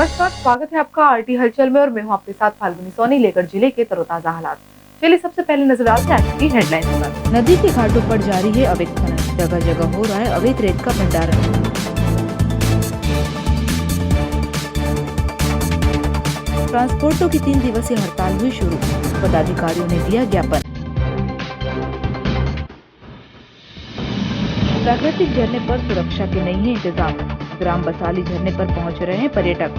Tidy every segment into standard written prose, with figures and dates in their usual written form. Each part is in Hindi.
नमस्कार, स्वागत है आपका आरटी हलचल में और मैं हूं आपके साथ फाल्गुनी सोनी लेकर जिले के तरोताजा हालात। चलिए सबसे पहले नजर डालते हैं आज की हेडलाइंस पर। नदी के घाटों पर जारी है अवैध खनन, जगह जगह हो रहा है अवैध रेत का भंडारण। ट्रांसपोर्टरों की 3 दिवसीय हड़ताल हुई शुरू, पदाधिकारियों ने दिया ज्ञापन। प्राकृतिक झरने पर सुरक्षा के नहीं है इंतजाम, ग्राम बसाली झरने पर पहुंच रहे हैं पर्यटक।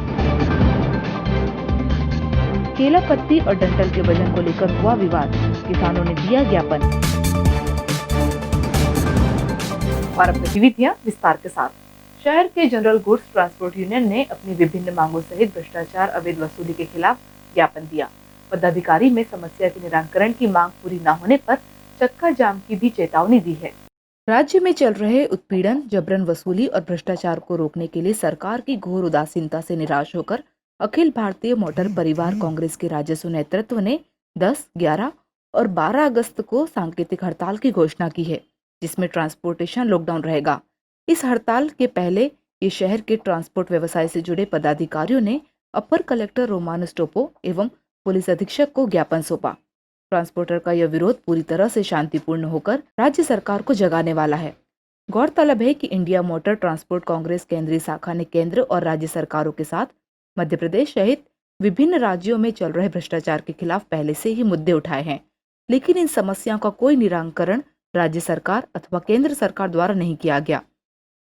केला पत्ती और डंठल के वजन को लेकर हुआ विवाद, किसानों ने दिया ज्ञापन। और अब गतिविधियां विस्तार के साथ। शहर के जनरल गुड्स ट्रांसपोर्ट यूनियन ने अपनी विभिन्न मांगों सहित भ्रष्टाचार अवैध वसूली के खिलाफ ज्ञापन दिया। पदाधिकारी में समस्या के निराकरण की मांग पूरी न होने पर चक्का जाम की भी चेतावनी दी है। राज्य में चल रहे उत्पीड़न, जबरन वसूली और भ्रष्टाचार को रोकने के लिए सरकार की घोर उदासीनता से निराश होकर अखिल भारतीय मोटर परिवार कांग्रेस के राजस्व नेतृत्व ने 10, 11 और 12 अगस्त को सांकेतिक हड़ताल की घोषणा की है, जिसमें ट्रांसपोर्टेशन लॉकडाउन रहेगा। इस हड़ताल के पहले ये शहर के ट्रांसपोर्ट व्यवसाय से जुड़े पदाधिकारियों ने अपर कलेक्टर रोमानो स्टोपो एवं पुलिस अधीक्षक को ज्ञापन सौंपा। ट्रांसपोर्टर का यह विरोध पूरी तरह से शांतिपूर्ण होकर राज्य सरकार को जगाने वाला है। गौरतलब है कि इंडिया मोटर ट्रांसपोर्ट कांग्रेस केंद्रीय शाखा ने केंद्र और राज्य सरकारों के साथ मध्य प्रदेश सहित विभिन्न राज्यों में चल रहे भ्रष्टाचार के खिलाफ पहले से ही मुद्दे उठाए हैं, लेकिन इन समस्याओं का कोई निराकरण राज्य सरकार अथवा केंद्र सरकार द्वारा नहीं किया गया।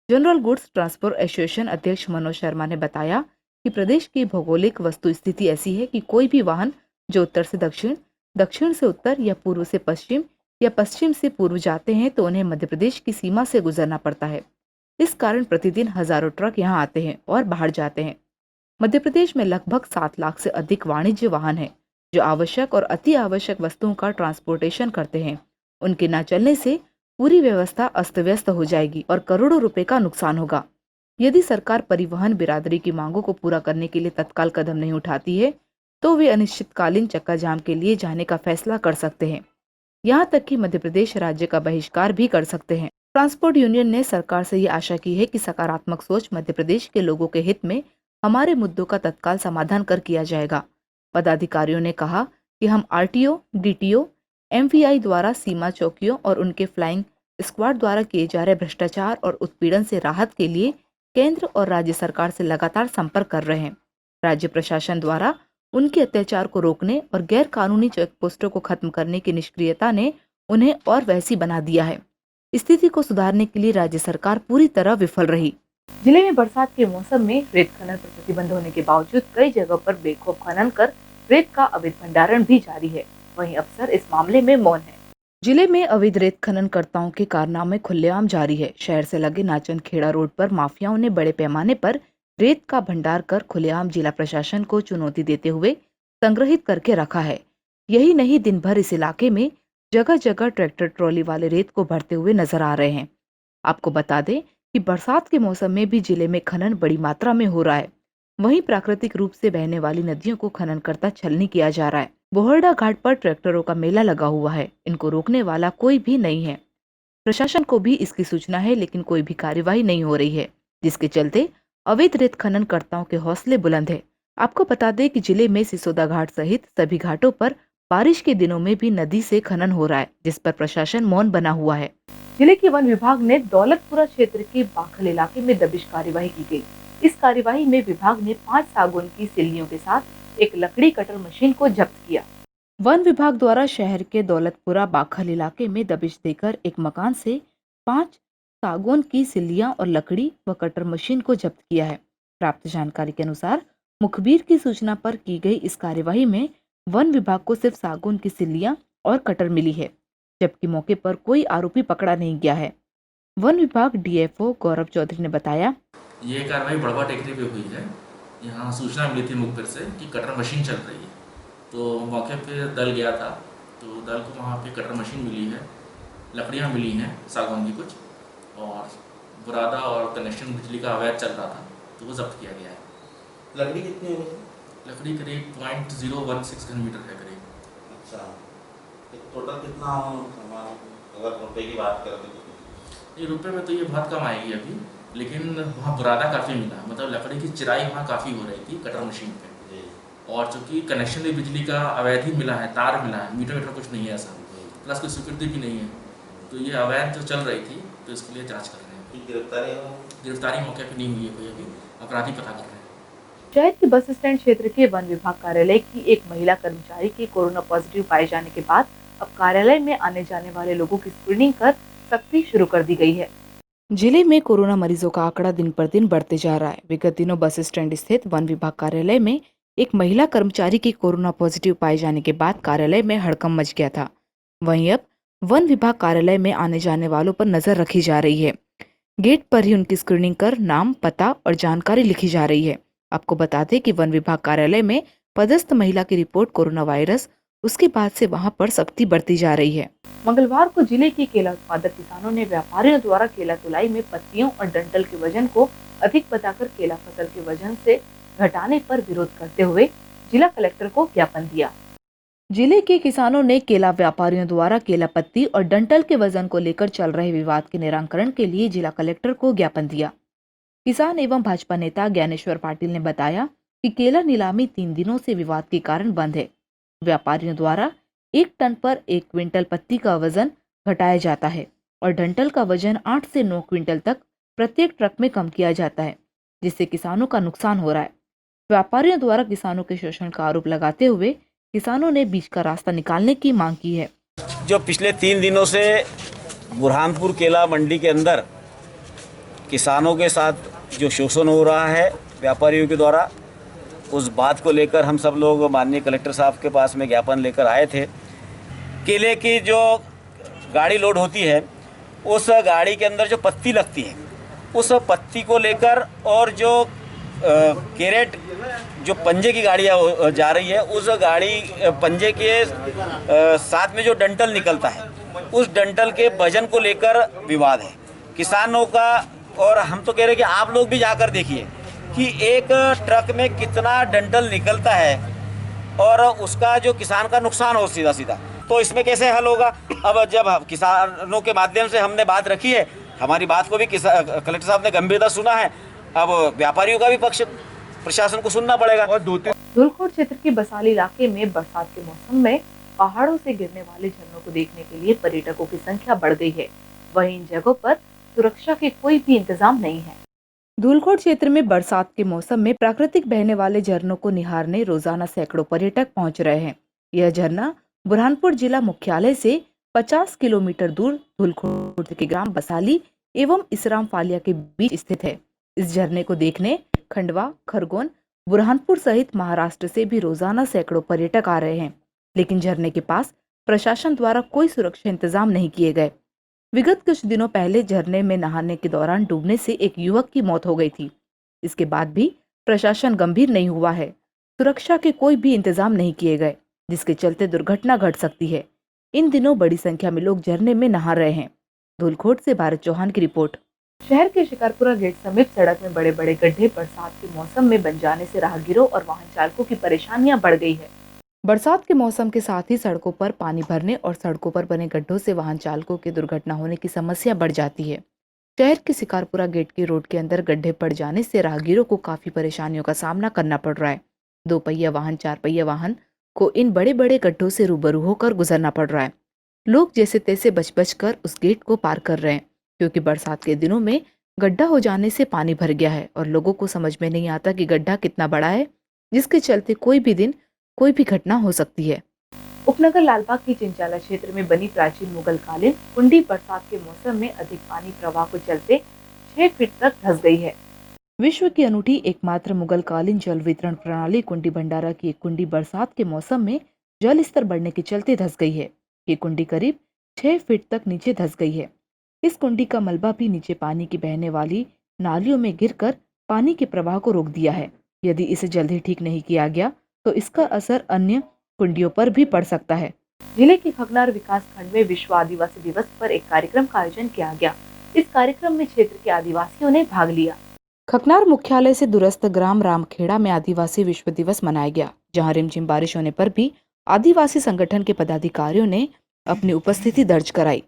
जनरल गुड्स ट्रांसपोर्ट एसोसिएशन अध्यक्ष मनोज शर्मा ने बताया कि प्रदेश की भौगोलिक वस्तु स्थिति ऐसी है कि कोई भी वाहन जो उत्तर से दक्षिण, दक्षिण से उत्तर या पूर्व से पश्चिम या पश्चिम से पूर्व जाते हैं तो उन्हें मध्य प्रदेश की सीमा से गुजरना पड़ता है। इस कारण प्रतिदिन हजारों ट्रक यहाँ आते हैं और बाहर जाते हैं। मध्य प्रदेश में लगभग 7 लाख से अधिक वाणिज्य वाहन हैं जो आवश्यक और अति आवश्यक वस्तुओं का ट्रांसपोर्टेशन करते हैं। उनके न चलने से पूरी व्यवस्था अस्त व्यस्त हो जाएगी और करोड़ों रुपए का नुकसान होगा। यदि सरकार परिवहन बिरादरी की मांगों को पूरा करने के लिए तत्काल कदम नहीं उठाती है तो वे अनिश्चितकालीन चक्का जाम के लिए जाने का फैसला कर सकते हैं। यहाँ तक कि मध्य प्रदेश राज्य का बहिष्कार भी कर सकते हैं। ट्रांसपोर्ट यूनियन ने सरकार से ये आशा की है कि सकारात्मक सोच मध्य प्रदेश के लोगों के हित में हमारे मुद्दों का तत्काल समाधान कर किया जाएगा। पदाधिकारियों ने कहा कि हम आरटीओ, डीटीओ, एमवीआई द्वारा सीमा चौकियों और उनके फ्लाइंग स्क्वाड द्वारा किए जा रहे भ्रष्टाचार और उत्पीड़न से राहत के लिए केंद्र और राज्य सरकार से लगातार संपर्क कर रहे हैं। राज्य प्रशासन द्वारा उनके अत्याचार को रोकने और गैर कानूनी चेकपोस्टों को खत्म करने की निष्क्रियता ने उन्हें और वैसी बना दिया है। स्थिति को सुधारने के लिए राज्य सरकार पूरी तरह विफल रही। जिले में बरसात के मौसम में रेत खनन पर प्रतिबंध होने के बावजूद कई जगहों पर बेखौफ खनन कर रेत का अवैध भंडारण भी जारी है। वहीं अफसर इस मामले में मौन है। जिले में अवैध रेत खननकर्ताओं के कारनामे खुलेआम जारी है। शहर से लगे नाचन खेड़ा रोड पर माफियाओं ने बड़े पैमाने पर रेत का भंडार कर खुलेआम जिला प्रशासन को चुनौती देते हुए संग्रहित करके रखा है। यही नहीं, दिन भर इस इलाके में जगह जगह ट्रैक्टर ट्रॉली वाले रेत को भरते हुए नजर आ रहे हैं। आपको बता दें कि बरसात के मौसम में भी जिले में खनन बड़ी मात्रा में हो रहा है। वहीं प्राकृतिक रूप से बहने वाली नदियों को खनन करता छलनी किया जा रहा है। बोहरडा घाट पर ट्रैक्टरों का मेला लगा हुआ है, इनको रोकने वाला कोई भी नहीं है। प्रशासन को भी इसकी सूचना है, लेकिन कोई भी कार्यवाही नहीं हो रही है, जिसके चलते अवैध रेत खननकर्ताओं के हौसले बुलंद है। आपको बता दें कि जिले में सिसोदा घाट सहित सभी घाटों पर बारिश के दिनों में भी नदी से खनन हो रहा है, जिस पर प्रशासन मौन बना हुआ है। जिले के वन विभाग ने दौलतपुरा क्षेत्र के बाखल इलाके में दबिश कार्यवाही की गई। इस कार्यवाही में विभाग ने 5 सागौन की सिल्लियों के साथ एक लकड़ी कटर मशीन को जब्त किया। वन विभाग द्वारा शहर के दौलतपुरा बाखल इलाके में दबिश देकर एक मकान से 5 सागौन की सिल्लियां और लकड़ी व कटर मशीन को जब्त किया है। प्राप्त जानकारी के अनुसार मुखबिर की सूचना पर की गई इस कार्यवाही में वन विभाग को सिर्फ सागौन की सिल्लियां और कटर मिली है, जबकि मौके पर कोई आरोपी पकड़ा नहीं गया है। वन विभाग डीएफओ गौरव चौधरी ने बताया, ये कार्रवाई बड़वा टेकरी पे हुई है। यहाँ सूचना मिली थी मुखबिर से कि कटर मशीन चल रही है, तो मौके पे दल गया था। तो दल को वहाँ पे कटर मशीन मिली है, लकड़ियाँ मिली हैं सागौन की कुछ, और बुरादा और कनेक्शन बिजली का अवैध चल रहा था, तो वो जब्त किया गया है। लकड़ी कितनी होगी? लकड़ी करीब 0.016 घन मीटर है करीब। अच्छा, तो टोटल कितना अगर रुपए की बात करें तो? ये रुपये में तो ये बहुत कम आएगी अभी, लेकिन वहाँ बुरादा काफ़ी मिला, मतलब लकड़ी की चिराई वहाँ काफ़ी हो रही थी कटर मशीन पे। जी और चूँकि कनेक्शन भी बिजली का अवैध ही मिला है, तार मिला है, मीटर वीटर कुछ नहीं है ऐसा, प्लस कोई स्वीकृति भी नहीं है, तो ये अवैध जो चल रही थी, तो इसके लिए जांच कर रहे हैं। फिर गिरफ्तारी हो गिरफ्तारी मौके पे नहीं हुई है कोई, अभी अपराधी पता कर रहे हैं। शहर के बस स्टैंड क्षेत्र के वन विभाग कार्यालय की एक महिला कर्मचारी के कोरोना पॉजिटिव पाए जाने के बाद अब कार्यालय में आने जाने वाले लोगों की स्क्रीनिंग कर सख्ती शुरू कर दी गई है। जिले में कोरोना मरीजों का आंकड़ा दिन पर दिन बढ़ते जा रहा है। विगत दिनों बस स्टैंड स्थित वन विभाग कार्यालय में एक महिला कर्मचारी की कोरोना पॉजिटिव पाए जाने के बाद कार्यालय में हड़कंप मच गया था। वहीं अब वन विभाग कार्यालय में आने जाने वालों पर नजर रखी जा रही है। गेट पर ही उनकी स्क्रीनिंग कर नाम, पता और जानकारी लिखी जा रही है। आपको बता दें कि वन विभाग कार्यालय में पदस्थ महिला की रिपोर्ट कोरोना वायरस, उसके बाद से वहां पर सख्ती बढ़ती जा रही है। मंगलवार को जिले के केला उत्पादक किसानों ने व्यापारियों द्वारा केला तुलाई में पत्तियों और डंठल के वजन को अधिक बताकर केला फसल के वजन से घटाने पर विरोध करते हुए जिला कलेक्टर को ज्ञापन दिया। जिले के किसानों ने केला व्यापारियों द्वारा केला पत्ती और डंठल के वजन को लेकर चल रहे विवाद के निराकरण के लिए जिला कलेक्टर को ज्ञापन दिया। किसान एवं भाजपा नेता ज्ञानेश्वर पाटिल ने बताया कि केला नीलामी 3 दिनों से विवाद के कारण बंद है। व्यापारियों द्वारा 1 टन पर 1 क्विंटल पत्ती का वजन घटाया जाता है और डंठल का वजन 8 से 9 क्विंटल तक प्रत्येक ट्रक में कम किया जाता है, जिससे किसानों का नुकसान हो रहा है। व्यापारियों द्वारा किसानों के शोषण का आरोप लगाते हुए किसानों ने बीच का रास्ता निकालने की मांग की है। जो पिछले 3 दिनों से बुरहानपुर केला मंडी के अंदर किसानों के साथ जो शोषण हो रहा है व्यापारियों के द्वारा, उस बात को लेकर हम सब लोग माननीय कलेक्टर साहब के पास में ज्ञापन लेकर आए थे। केले की जो गाड़ी लोड होती है, उस गाड़ी के अंदर जो पत्ती लगती है, उस पत्ती को लेकर और जो कैरेट जो पंजे की गाड़ियाँ जा रही है, उस गाड़ी पंजे के साथ में जो डंठल निकलता है, उस डंठल के वजन को लेकर विवाद है किसानों का। और हम तो कह रहे हैं कि आप लोग भी जाकर देखिए कि एक ट्रक में कितना डंठल निकलता है और उसका जो किसान का नुकसान हो सीधा सीधा, तो इसमें कैसे हल होगा। अब जब किसानों के माध्यम से हमने बात रखी है, हमारी बात को भी कलेक्टर साहब ने गंभीरता सुना है, अब व्यापारियों का भी पक्ष प्रशासन को सुनना पड़ेगा। और धुलखोर क्षेत्र के बसाली इलाके में बरसात के मौसम में पहाड़ों से गिरने वाले झरनों को देखने के लिए पर्यटकों की संख्या बढ़ गई है। वहीं इन जगहों पर सुरक्षा के कोई भी इंतजाम नहीं है। धुलखोर क्षेत्र में बरसात के मौसम में प्राकृतिक बहने वाले झरनों को निहारने रोजाना सैकड़ों पर्यटक पहुंच रहे हैं। यह झरना बुरहानपुर जिला मुख्यालय से 50 किलोमीटर दूर धुलखोर के ग्राम बसाली एवं इसराम फालिया के बीच स्थित है। इस झरने को देखने खंडवा, खरगोन, बुरहानपुर सहित महाराष्ट्र से भी रोजाना सैकड़ों पर्यटक आ रहे हैं, लेकिन झरने के पास प्रशासन द्वारा कोई सुरक्षा इंतजाम नहीं किए गए। विगत कुछ दिनों पहले झरने में नहाने के दौरान डूबने से एक युवक की मौत हो गई थी। इसके बाद भी प्रशासन गंभीर नहीं हुआ है। सुरक्षा के कोई भी इंतजाम नहीं किए गए, जिसके चलते दुर्घटना घट सकती है। इन दिनों बड़ी संख्या में लोग झरने में नहा रहे हैं। धुलखोर से भारत चौहान की रिपोर्ट। शहर के शिकारपुरा गेट समीप सड़क में बड़े बड़े गड्ढे बरसात के मौसम में बन जाने से राहगीरों और वाहन चालकों की परेशानियां बढ़ गई है। बरसात के मौसम के साथ ही सड़कों पर पानी भरने और सड़कों पर बने गड्ढों से वाहन चालकों की दुर्घटना होने की समस्या बढ़ जाती है। शहर के शिकारपुरा गेट के रोड के अंदर गड्ढे पड़ जाने से राहगीरों को काफी परेशानियों का सामना करना पड़ रहा है। 2 पहिया वाहन, 4 पहिया वाहन को इन बड़े बड़े गड्ढों से रूबरू होकर गुजरना पड़ रहा है। लोग जैसे तैसे बच बच कर उस गेट को पार कर रहे हैं, क्योंकि बरसात के दिनों में गड्ढा हो जाने से पानी भर गया है और लोगों को समझ में नहीं आता कि गड्ढा कितना बड़ा है, जिसके चलते कोई भी दिन कोई भी घटना हो सकती है। उपनगर लालबाग की चिंचाला क्षेत्र में बनी प्राचीन मुगल कालीन कुंडी बरसात के मौसम में अधिक पानी प्रवाह को चलते 6 फीट तक धंस गई है। विश्व की अनूठी एकमात्र मुगल कालीन जल वितरण प्रणाली कुंडी भंडारा की एक कुंडी बरसात के मौसम में जल स्तर बढ़ने के चलते धंस गई है। ये कुंडी करीब 6 फीट तक नीचे धंस गई है। इस कुंडी का मलबा भी नीचे पानी की बहने वाली नालियों में गिरकर पानी के प्रवाह को रोक दिया है। यदि इसे जल्द ही ठीक नहीं किया गया तो इसका असर अन्य कुंडियों पर भी पड़ सकता है। जिले के खगनार विकास खंड में विश्व आदिवासी दिवस पर एक कार्यक्रम का आयोजन किया गया। इस कार्यक्रम में क्षेत्र के आदिवासियों ने भाग लिया। खगनार मुख्यालय से दूरस्थ ग्राम रामखेड़ा में आदिवासी विश्व दिवस मनाया गया, जहां रिमझिम बारिश होने पर भी आदिवासी संगठन के पदाधिकारियों ने अपनी उपस्थिति दर्ज कराई।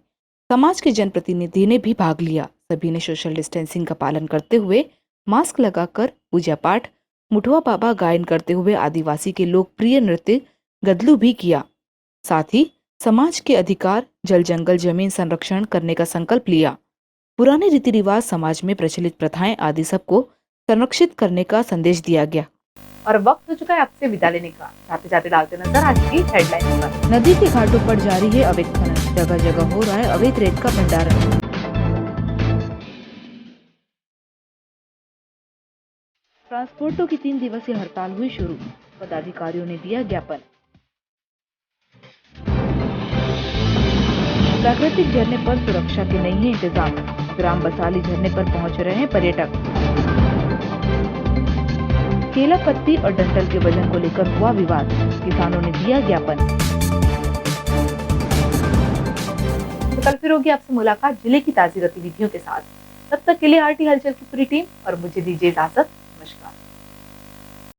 समाज के जनप्रतिनिधि ने भी भाग लिया। सभी ने सोशल डिस्टेंसिंग का पालन करते हुए मास्क लगाकर पूजा पाठ, मुठवा बाबा गायन करते हुए आदिवासी के लोकप्रिय नृत्य गदलू भी किया। साथ ही समाज के अधिकार, जल जंगल जमीन संरक्षण करने का संकल्प लिया। पुराने रीति रिवाज, समाज में प्रचलित प्रथाएं आदि सबको संरक्षित करने का संदेश दिया गया। और वक्त हो चुका है आपसे विदा लेने का। जाते जाते डालते नजर आज की हेडलाइन पर। नदी के घाटों पर जारी है अवैध खनन, जगह जगह हो रहा है अवैध रेत का भंडारण। ट्रांसपोर्टों की 3 दिवसीय हड़ताल हुई शुरू, पदाधिकारियों ने दिया ज्ञापन। प्राकृतिक झरने पर सुरक्षा के नहीं है इंतजाम, ग्राम बसाली झरने पर पहुंच रहे हैं पर्यटक। केला पत्ती और डंठल के वजन को लेकर हुआ विवाद, किसानों ने दिया ज्ञापन। तो कल फिर होगी आपसे मुलाकात जिले की ताजी गतिविधियों के साथ। तब तक के लिए आरटी हलचल की पूरी टीम और मुझे दीजिए इजाजत। नमस्कार।